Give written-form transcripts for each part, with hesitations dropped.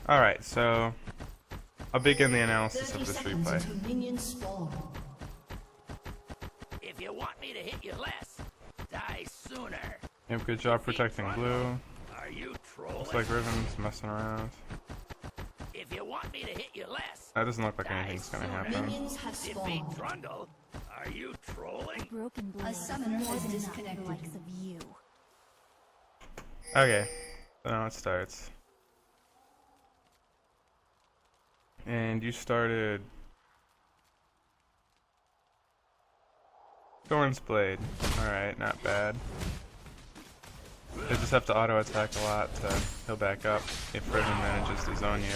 Alright, so I'll begin the analysis of this replay. If you want me to hit you less, die sooner. Yep, good job protecting blue. Are you trolling? Looks like Riven's messing around. If you want me to hit you less, That doesn't look like anything's gonna happen. Minions have defeat spawned. Trundle. Are you trolling? Broken blade. A summoner More has than enough for the disconnected. likes of you. Okay, so now it starts. And you started Thorn's Blade. Alright, not bad. You just have to auto attack a lot to heal back up if Riven manages to zone you.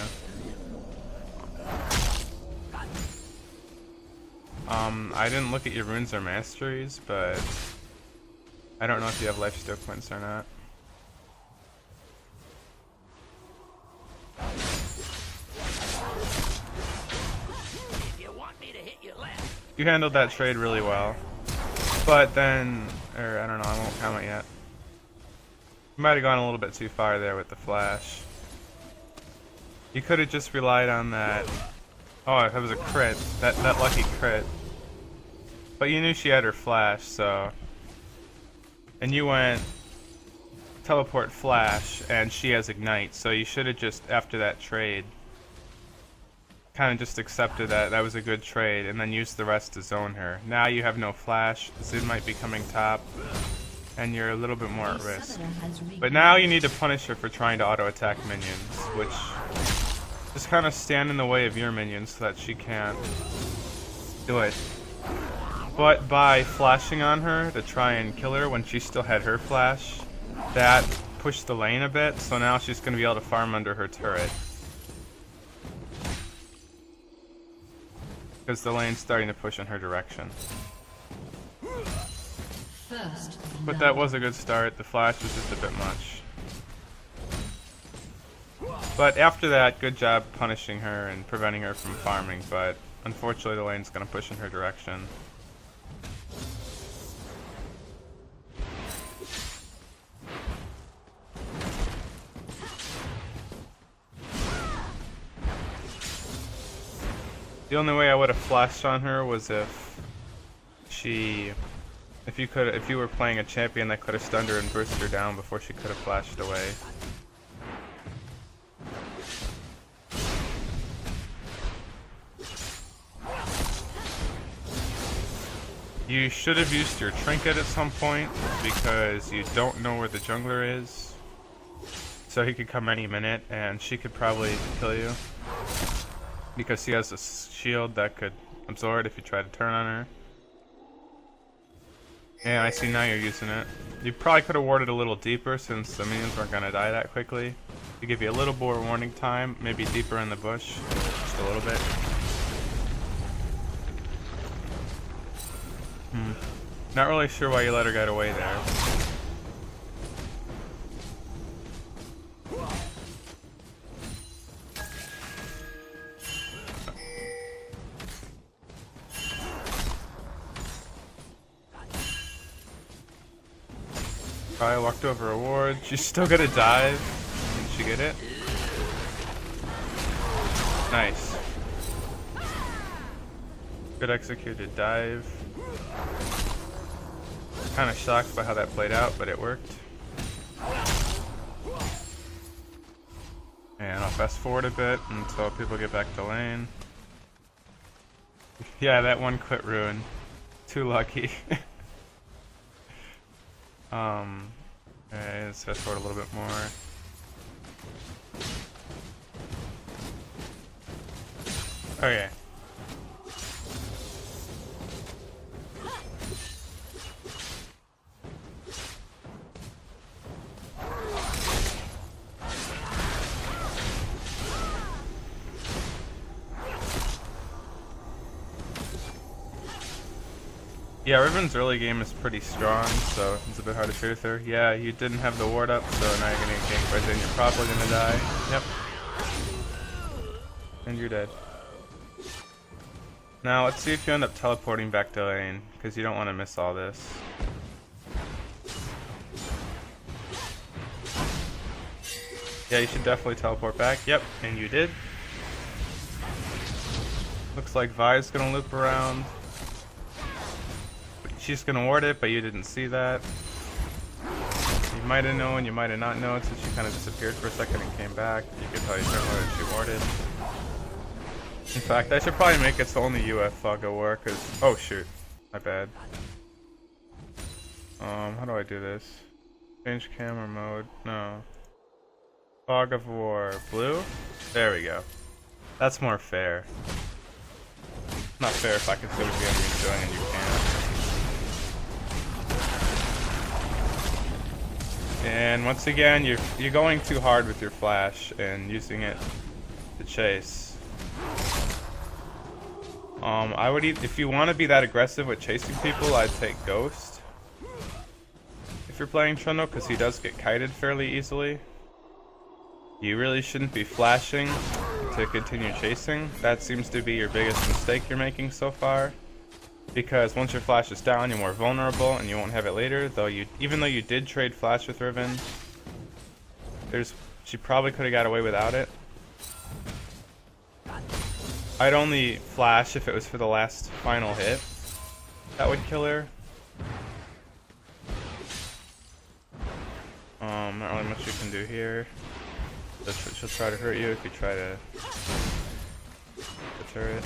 I didn't look at your runes or masteries, but I don't know if you have lifesteal points or not. If you want me to hit you less, You handled that trade really well, but then, or I don't know, I won't count it yet. You might have gone a little bit too far there with the flash. You could have just relied on that. Oh, it was a crit. That lucky crit. But you knew she had her flash, so. And you went teleport flash, and she has ignite. So you should have just, after that trade, kind of just accepted that that was a good trade, and then used the rest to zone her. Now you have no flash. Zin might be coming top, and you're a little bit more at risk. But now you need to punish her for trying to auto attack minions, which just kind of stand in the way of your minions so that she can't do it. But by flashing on her to try and kill her when she still had her flash, that pushed the lane a bit, so now she's going to be able to farm under her turret. Because the lane's starting to push in her direction. But that was a good start. The flash was just a bit much. But after that, good job punishing her and preventing her from farming, but unfortunately the lane's going to push in her direction. The only way I would have flashed on her was if you were playing a champion that could have stunned her and burst her down before she could have flashed away. You should have used your trinket at some point because you don't know where the jungler is. So he could come any minute and she could probably kill you. Because she has a shield that could absorb it if you try to turn on her. Yeah, I see now you're using it. You probably could have warded a little deeper since the minions weren't going to die that quickly. To give you a little more warning time, maybe deeper in the bush. Just a little bit. Not really sure why you let her get away there. Probably walked over a ward. She's still gonna dive. Did she get it? Nice. Good executed dive. Kind of shocked by how that played out, but it worked. And I'll fast forward a bit until people get back to lane. Yeah, that one quit ruin. Too lucky. Okay, let's fast forward a little bit more. Okay. Yeah, Riven's early game is pretty strong, so it's a bit hard to trade with her. Yeah, you didn't have the ward up, so now you're gonna get ganked by Zin. You're probably gonna die. Yep. And you're dead. Now, let's see if you end up teleporting back to lane, because you don't want to miss all this. Yeah, you should definitely teleport back. Yep, and you did. Looks like Vi's gonna loop around. She's gonna ward it, but you didn't see that. You might have known, you might have not known, since she kind of disappeared for a second and came back. You could tell you that she warded. In fact, I should probably make it so only UF fog will work, cause oh shoot, my bad. How do I do this? Change camera mode. No. Fog of War. Blue? There we go. That's more fair. Not fair if I consider the enemy doing and you can't. And once again, you're going too hard with your flash and using it to chase. I would if you want to be that aggressive with chasing people, I'd take Ghost. If you're playing Trundle, because he does get kited fairly easily. You really shouldn't be flashing to continue chasing. That seems to be your biggest mistake you're making so far. Because once your flash is down, you're more vulnerable and you won't have it later. Even though you did trade flash with Riven, she probably could have got away without it. I'd only flash if it was for the last final hit. That would kill her. Not really much you can do here. She'll try to hurt you if you try to the turret.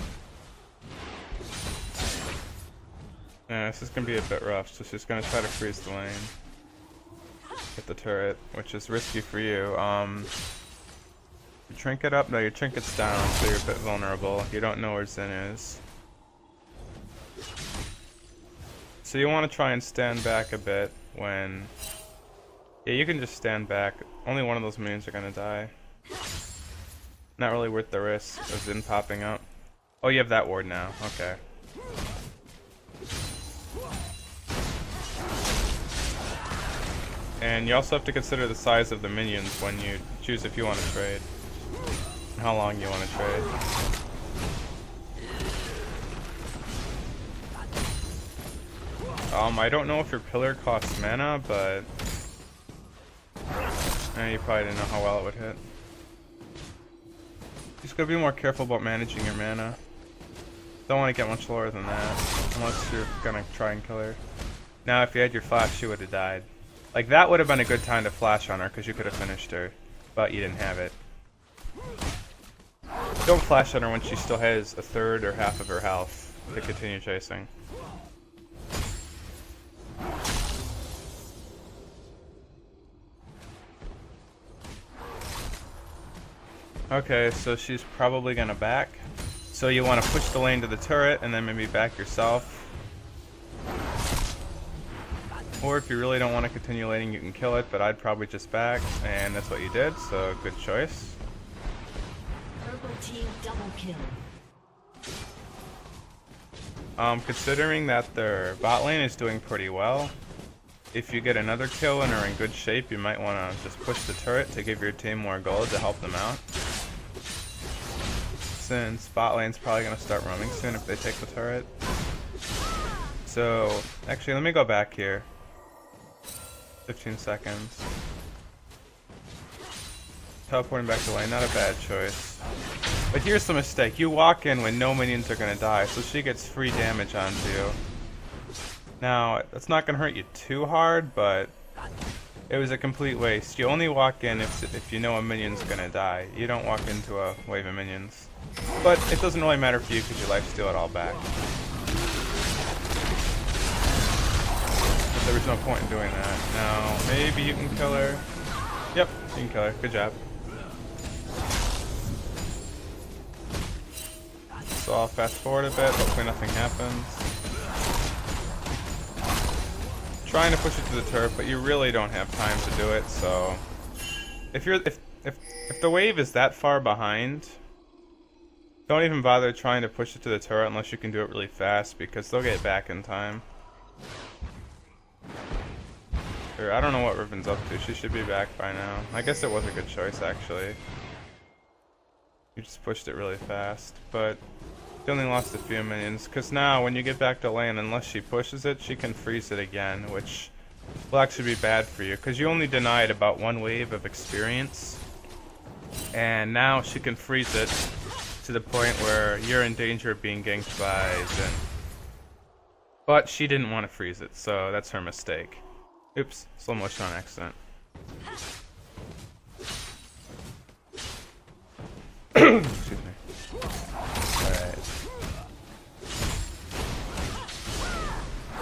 Yeah, this is gonna be a bit rough, so she's gonna try to freeze the lane. Hit the turret, which is risky for you. Your trinket up? No, your trinket's down, so you're a bit vulnerable. You don't know where Zen is. So you want to try and stand back a bit when... Yeah, you can just stand back. Only one of those minions are gonna die. Not really worth the risk of Zen popping up. Oh, you have that ward now. Okay. And you also have to consider the size of the minions when you choose if you want to trade. And how long you want to trade. I don't know if your pillar costs mana, but... you probably didn't know how well it would hit. Just gotta be more careful about managing your mana. Don't want to get much lower than that, unless you're gonna try and kill her. Now, if you had your flash, she would have died. Like, that would have been a good time to flash on her, because you could have finished her. But you didn't have it. Don't flash on her when she still has a third or half of her health to continue chasing. Okay, so she's probably gonna back. So you want to push the lane to the turret and then maybe back yourself. Or if you really don't want to continue laning, you can kill it, but I'd probably just back, and that's what you did, so good choice. Purple team double kill. Considering that their bot lane is doing pretty well, if you get another kill and are in good shape, you might want to just push the turret to give your team more gold to help them out. Since bot lane's probably going to start roaming soon if they take the turret. So, actually, let me go back here. 15 seconds. Teleporting back to lane, not a bad choice. But here's the mistake. You walk in when no minions are going to die, so she gets free damage onto you. Now, that's not going to hurt you too hard, but it was a complete waste. You only walk in if you know a minion's going to die. You don't walk into a wave of minions. But it doesn't really matter for you because your life steal it all back. But there was no point in doing that. Now, maybe you can kill her. Yep, you can kill her. Good job. So I'll fast forward a bit. Hopefully nothing happens. Trying to push it to the turret, but you really don't have time to do it. So if the wave is that far behind, don't even bother trying to push it to the turret unless you can do it really fast, because they'll get back in time. Or, I don't know what Riven's up to. She should be back by now. I guess it was a good choice, actually. You just pushed it really fast, but you only lost a few minions, because now when you get back to lane, unless she pushes it, she can freeze it again, which will actually be bad for you, because you only denied about one wave of experience And now she can freeze it to the point where you're in danger of being ganked by Zin. But she didn't want to freeze it, so that's her mistake. Oops, slow motion on accident. Excuse me. Alright.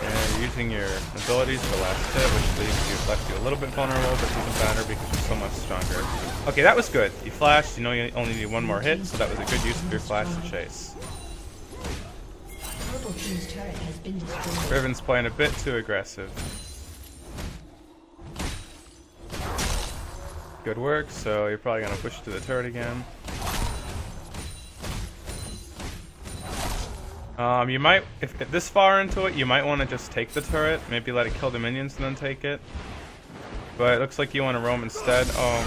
And you're using your abilities for last hit, which left you a little bit vulnerable, but doesn't matter because you're so much stronger. Okay, that was good. You flashed, you know you only need one more hit, so that was a good use of your flash to chase. Purple team's turret has been destroyed. Riven's playing a bit too aggressive. Good work, so you're probably gonna push to the turret again. You might, if this far into it, you might want to just take the turret, maybe let it kill the minions and then take it. But it looks like you want to roam instead. Oh,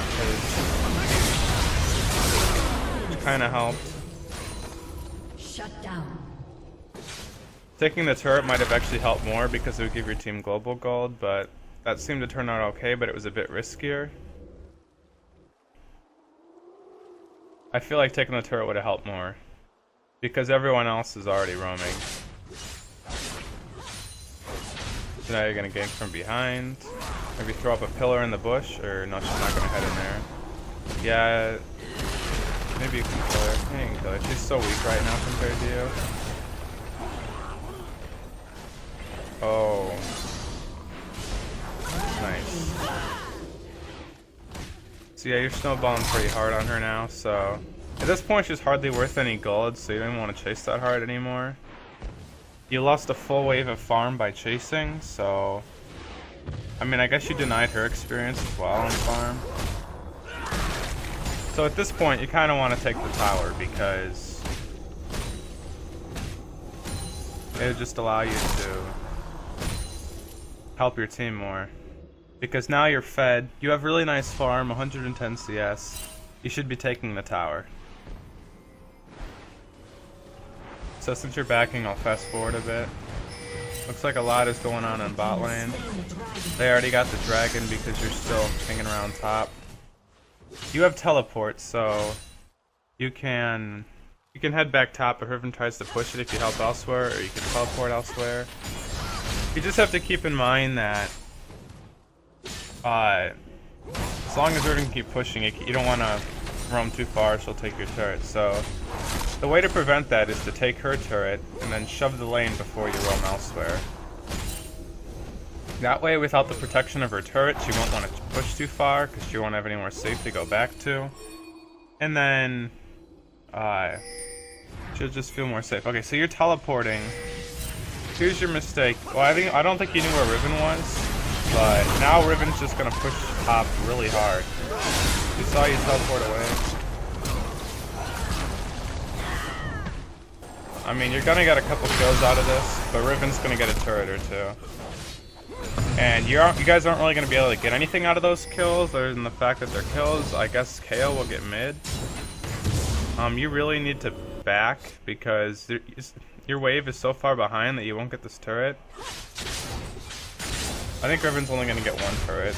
which kind of helped. Shut down. Taking the turret might have actually helped more because it would give your team global gold, but that seemed to turn out okay, but it was a bit riskier. I feel like taking the turret would have helped more. Because everyone else is already roaming. So now you're gonna gank from behind. Maybe throw up a pillar in the bush, or no, she's not gonna head in there. Yeah, maybe you can kill her. You can kill her. She's so weak right now compared to you. Oh. Nice. So yeah, you're snowballing pretty hard on her now, so... At this point, she's hardly worth any gold, so you don't even want to chase that hard anymore. You lost a full wave of farm by chasing, so... I mean, I guess you denied her experience as well on farm. So at this point, you kind of want to take the tower, because... it would just allow you to... help your team more. Because now you're fed, you have really nice farm, 110 CS. You should be taking the tower. So since you're backing, I'll fast forward a bit. Looks like a lot is going on in bot lane. They already got the dragon because you're still hanging around top. You have teleport, so you can head back top if Riven tries to push it if you help elsewhere, or you can teleport elsewhere. You just have to keep in mind that as long as Riven can keep pushing it, you don't want to roam too far, she'll take your turret. So the way to prevent that is to take her turret and then shove the lane before you roam elsewhere. That way, without the protection of her turret, she won't want to push too far because she won't have anywhere safe to go back to. And then she'll just feel more safe. Okay, so you're teleporting. Here's your mistake. Well, I don't think you knew where Riven was, but now Riven's just gonna push top really hard. You saw you teleport away. I mean, you're gonna get a couple kills out of this, but Riven's gonna get a turret or two. And you guys aren't really gonna be able to get anything out of those kills, other than the fact that they're kills. I guess KO will get mid. You really need to back, because your wave is so far behind that you won't get this turret. I think Riven's only gonna get one turret.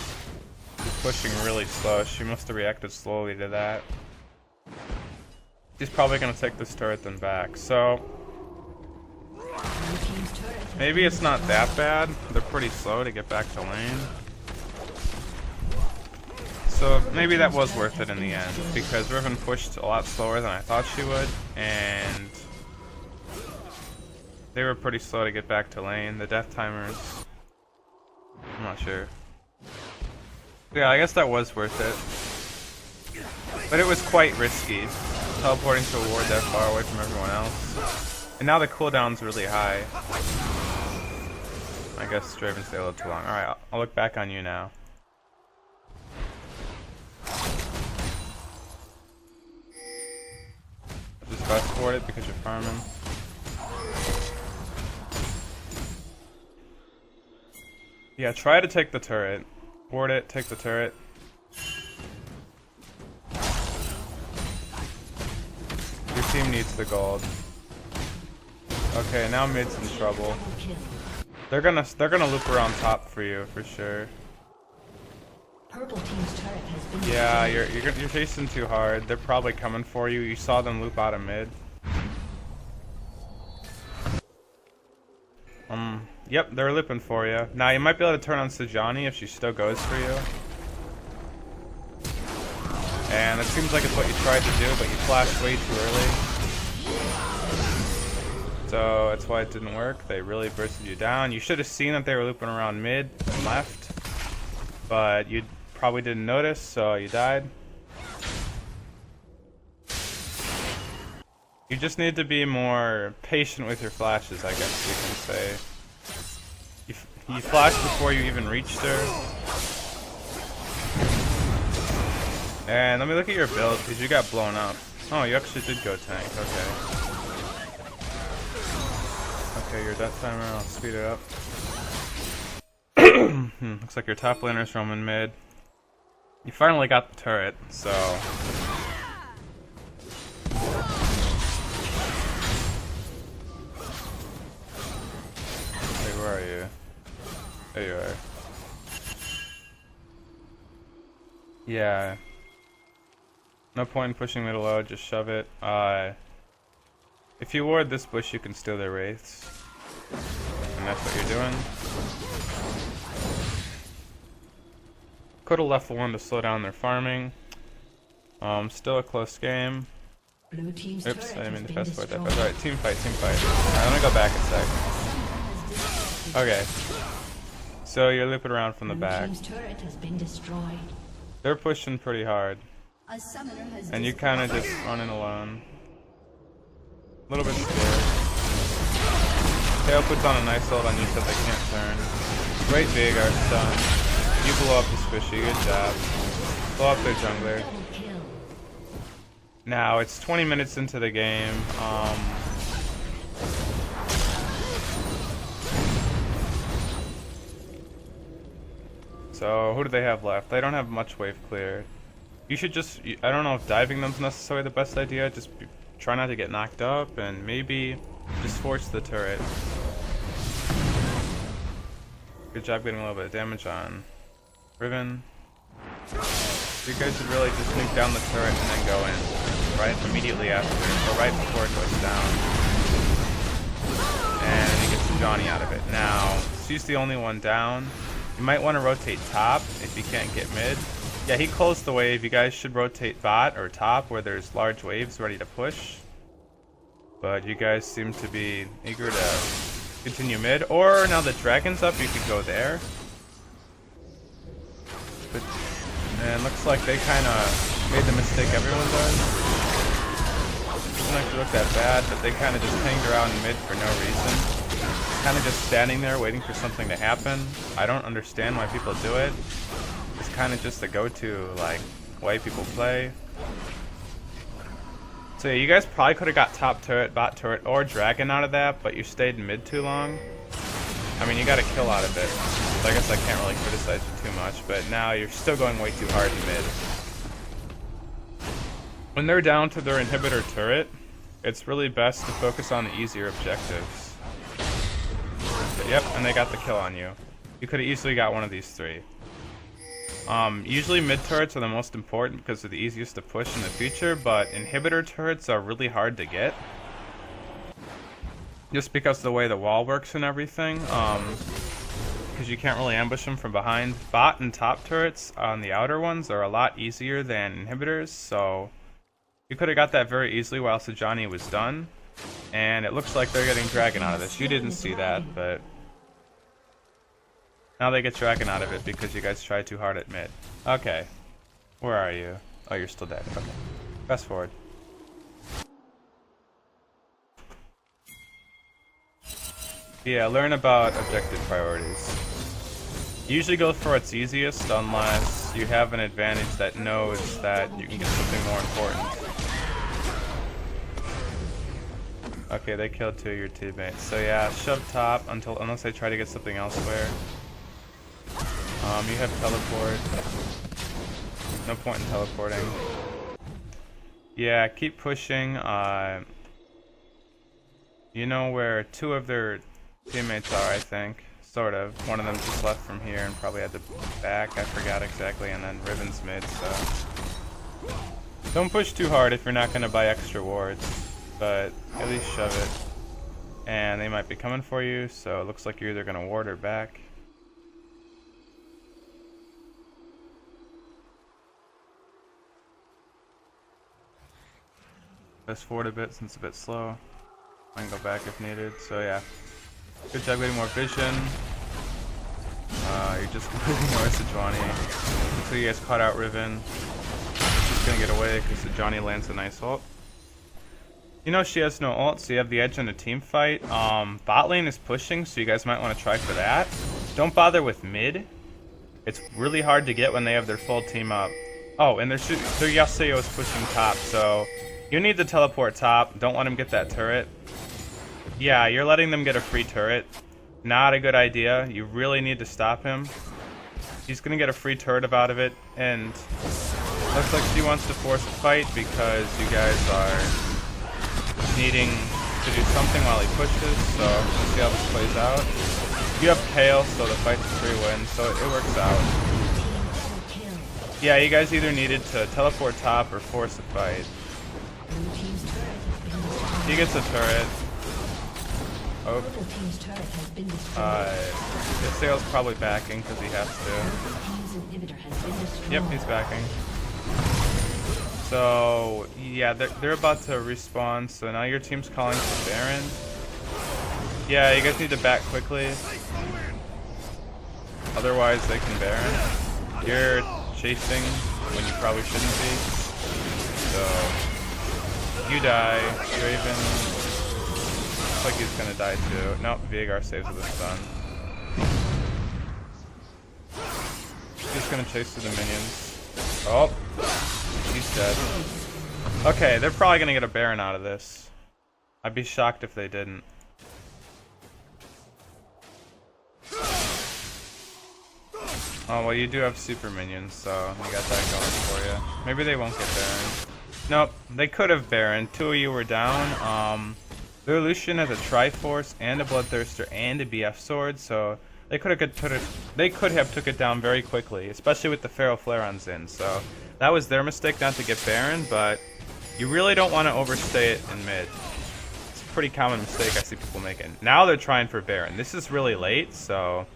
She's pushing really slow. She must have reacted slowly to that. She's probably gonna take this turret then back. So maybe it's not that bad. They're pretty slow to get back to lane. So maybe that was worth it in the end, because Riven pushed a lot slower than I thought she would, and they were pretty slow to get back to lane. The death timers, I'm not sure. Yeah, I guess that was worth it. But it was quite risky, teleporting to a ward that far away from everyone else. And now the cooldown's really high. I guess Draven stayed a little too long. Alright, I'll look back on you now. Just fast forward it because you're farming. Yeah, try to take the turret. Ward it, take the turret. Your team needs the gold. Okay, now mid's in trouble. They're gonna loop around top for you for sure. Purple team's turret has been Yeah, destroyed. you're chasing too hard. They're probably coming for you. You saw them loop out of mid. Yep, they're looping for you. Now you might be able to turn on Sejani if she still goes for you. And it seems like it's what you tried to do, but you flashed way too early. So that's why it didn't work. They really bursted you down. You should have seen that they were looping around mid and left, but you probably didn't notice, so you died. You just need to be more patient with your flashes, I guess you can say. You flashed before you even reached her. And let me look at your build, because you got blown up. Oh, you actually did go tank, okay. Okay, your death timer, I'll speed it up. Looks like your top laner's roaming mid. You finally got the turret, so... Wait, where are you? There you are. Yeah. No point in pushing middle low, just shove it. If you ward this bush, you can steal their wraiths. And that's what you're doing. Could've left one to slow down their farming. Still a close game. Blue team's Oops, turret I didn't mean has to been fast forward that. destroyed. That's alright, team fight, team fight. Alright, let me go back a sec. Okay. So you're looping around from the Blue back. team's turret has been destroyed. They're pushing pretty hard. A summoner has And you kinda just running alone. A little bit scared. Tail puts on a nice hold on you so they can't turn. Great Veigar stun. You blow up the squishy, good job. Blow up their jungler. double kill. Now it's 20 minutes into the game. So who do they have left? They don't have much wave clear. You should just, I don't know if diving them's necessarily the best idea. Just try not to get knocked up and maybe just force the turret. Good job getting a little bit of damage on Riven. You guys should really just nuke down the turret and then go in. Right immediately after, or right before it goes down. And you get Johnny out of it. Now, she's the only one down. You might want to rotate top if you can't get mid. Yeah, he closed the wave. You guys should rotate bot or top where there's large waves ready to push. But you guys seem to be eager to continue mid. Or now that Dragon's up, you could go there. But, and looks like they kind of made the mistake everyone does. Doesn't actually look that bad, but they kind of just hanged around mid for no reason. Kind of just standing there waiting for something to happen. I don't understand why people do it. It's kind of just the go-to, like, way people play. So yeah, you guys probably could have got top turret, bot turret, or dragon out of that, but you stayed in mid too long. I mean, you got a kill out of it, so I guess I can't really criticize you too much, but now you're still going way too hard in mid. When they're down to their inhibitor turret, it's really best to focus on the easier objectives. Yep, and they got the kill on you. You could have easily got one of these three. Usually mid turrets are the most important because they're the easiest to push in the future, but inhibitor turrets are really hard to get. Just because of the way the wall works and everything. Because you can't really ambush them from behind. Bot and top turrets on the outer ones are a lot easier than inhibitors, so you could have got that very easily while Sejani was done. And it looks like they're getting dragon out of this. You didn't see that, but now they get dragon out of it because you guys tried too hard at mid. Okay. Where are you? Oh, you're still dead. Okay. Fast forward. Yeah, learn about objective priorities. Usually go for what's easiest unless you have an advantage that knows that you can get something more important. Okay, they killed two of your teammates. So yeah, shove top unless they try to get something elsewhere. You have teleport. No point in teleporting. Yeah, keep pushing. You know where two of their teammates are, I think. Sort of. One of them just left from here and probably had to back. I forgot exactly. And then Riven's mid, so. Don't push too hard if you're not going to buy extra wards. But at least shove it. And they might be coming for you, so it looks like you're either going to ward or back. Fast forward a bit since it's a bit slow. I can go back if needed, so yeah. Good job getting more vision. You're just completely ignoring Johnny. Until you guys caught out Riven. She's gonna get away because Johnny lands a nice ult. You know she has no ult, so you have the edge in a team fight. Bot lane is pushing, so you guys might want to try for that. Don't bother with mid. It's really hard to get when they have their full team up. Oh, and their Yasuo is pushing top, so you need to teleport top. Don't let him get that turret. Yeah, you're letting them get a free turret. Not a good idea. You really need to stop him. He's gonna get a free turret out of it, and looks like she wants to force a fight because you guys are needing to do something while he pushes, so let's see how this plays out. You have Kale, so the fight's a 3-win, so it works out. Yeah, you guys either needed to teleport top or force a fight. He gets a turret. Oh. Yasuo's probably backing because he has to. Yep, he's backing. So, yeah, they're about to respawn, so now your team's calling for Baron. Yeah, you guys need to back quickly. Otherwise, they can Baron. You're chasing when you probably shouldn't be. So, you die. Draven. Looks like he's gonna die too. Nope, Veigar saves with a stun. He's gonna chase through the minions. Oh, he's dead. Okay, they're probably gonna get a Baron out of this. I'd be shocked if they didn't. Oh, well, you do have super minions, so you got that going for you. Maybe they won't get Baron. Nope, they could have Baron. Two of you were down. Their Lucian has a Triforce and a Bloodthirster and a BF sword, so they could have took it down very quickly, especially with the Pharaoh Flareons in. So that was their mistake not to get Baron, but you really don't want to overstay it in mid. It's a pretty common mistake I see people making. Now they're trying for Baron. This is really late, so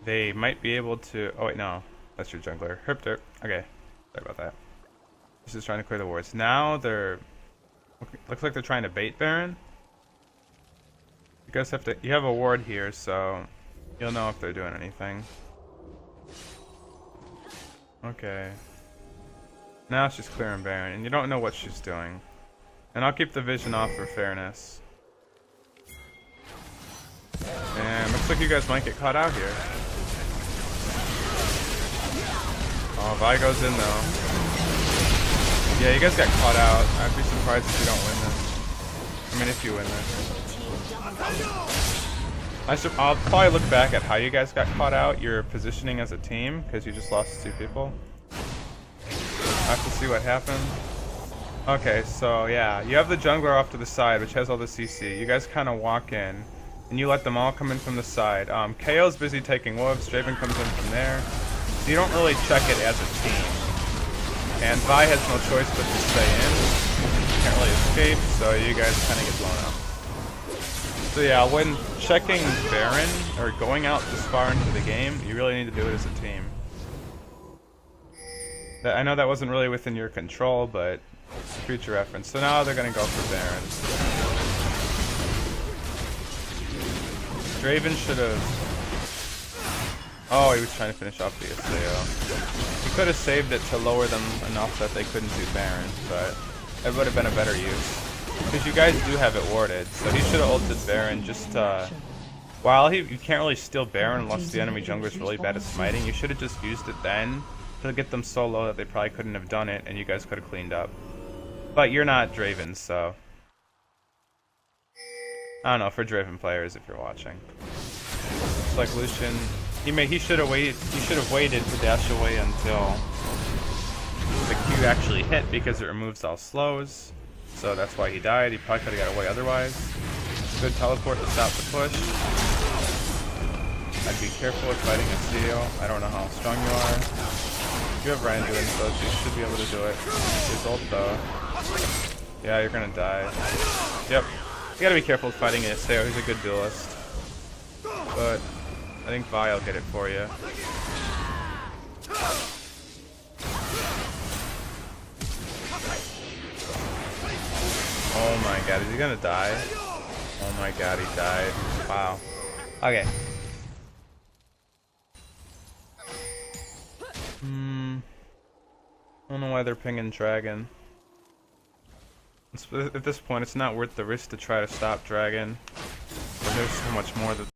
they might be able to. Oh wait, no, that's your jungler. Herpter. Okay, sorry about that. This is trying to clear the wards. Now they're. Looks like they're trying to bait Baron. You guys have to. You have a ward here, so you'll know if they're doing anything. Okay. Now she's clearing Baron, and you don't know what she's doing. And I'll keep the vision off for fairness. And looks like you guys might get caught out here. Oh, Vi goes in though. Yeah, you guys got caught out. I'd be surprised if you don't win this. I mean, if you win this. I'll probably look back at how you guys got caught out, your positioning as a team, because you just lost 2 people. I have to see what happened. Okay, so yeah, you have the jungler off to the side, which has all the CC. You guys kind of walk in, and you let them all come in from the side. KO's busy taking wolves, Draven comes in from there. So you don't really check it as a team. And Vi has no choice but to stay in. Can't really escape, so you guys kind of get blown up. So yeah, when checking Baron, or going out this far into the game, you really need to do it as a team. I know that wasn't really within your control, but it's a future reference. So now they're going to go for Baron. Draven should have... Oh, he was trying to finish off the Yasuo. He could have saved it to lower them enough that they couldn't do Baron, but it would have been a better use. Because you guys do have it warded, so he should have ulted Baron just while you can't really steal Baron unless the enemy jungler is really bad at smiting. You should have just used it then to get them so low that they probably couldn't have done it, and you guys could have cleaned up. But you're not Draven, so... I don't know, for Draven players if you're watching. It's like Lucian... He should have waited to dash away until the Q actually hit because it removes all slows. So that's why he died. He probably could have got away otherwise. Good teleport to stop the push. I'd be careful with fighting a seal. I don't know how strong you are. You have Ryan doing so you should be able to do it. His ult though. Yeah, you're gonna die. Yep. You gotta be careful with fighting a seal. He's a good duelist. But I think Vi will get it for you. Oh my god, is he gonna die? Oh my god, he died. Wow. Okay. I don't know why they're pinging Dragon. At this point, it's not worth the risk to try to stop Dragon. But there's so much more that